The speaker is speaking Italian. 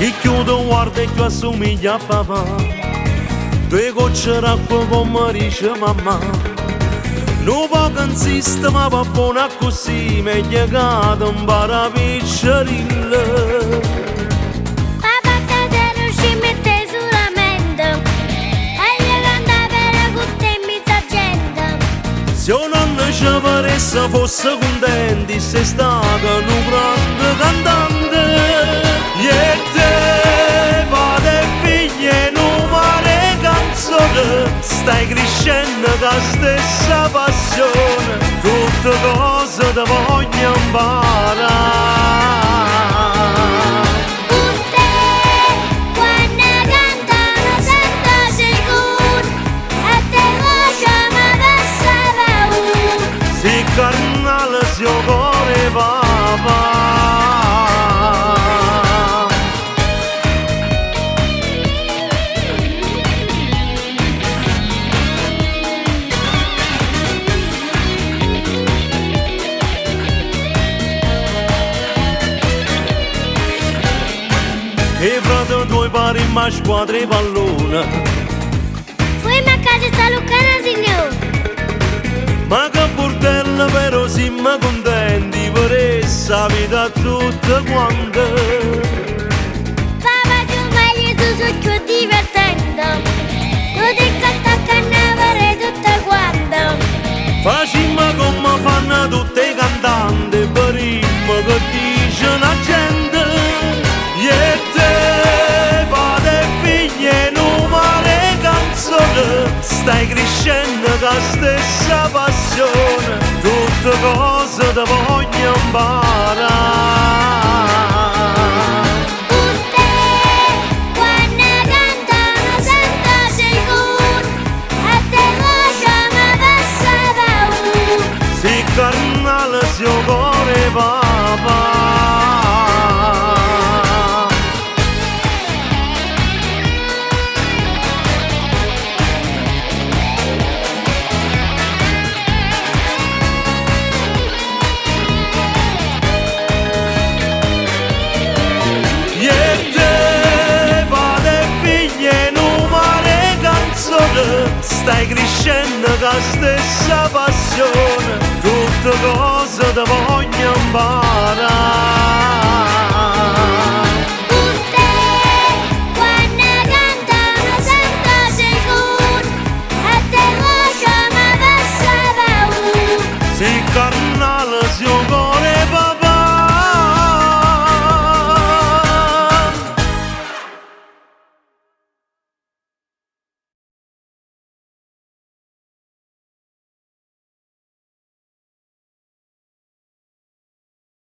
E chiudo guarda e più assomiglia a papà. Due gocce d'acqua come dice mamma. Non poco insiste ma va buona così, meglio che un parapicciarilla. Papà stasera ci mette solamente, voglio cantare per tutte in mezza gente. Se un nonno ci paresse fosse contenti, sei stata un grande cantante. E te, padre e figlie, non fare canzone, stai crescendo con la stessa passione, tutte cose te voglio imparare. Con te, quando cantano sento sicuro, a te voce mi passa paura. Si carnale si cuore papà. E frate tuoi pari ma squadra e pallone. Poi mi accade sta Lucana signore. Ma che bordello però siamo contenti per essa vita tutta quanta. Papà tu meglio tu sei più divertente. Tu ti canta cannavere tutta quanta. Facciamo come fanno tutte i cantanti, per il che dice la gente. E te, padre e figlie, non fare canzone, stai crescendo con la stessa passione, tutte cose te voglio imparare. Con te, quando cantano sento sicuro, a te voce mi passa paura. Si carnale si cuore papà. E te, padre e figlie, non fare canzone, stai crescendo con la stessa passione, tutte cose te voglio imparare.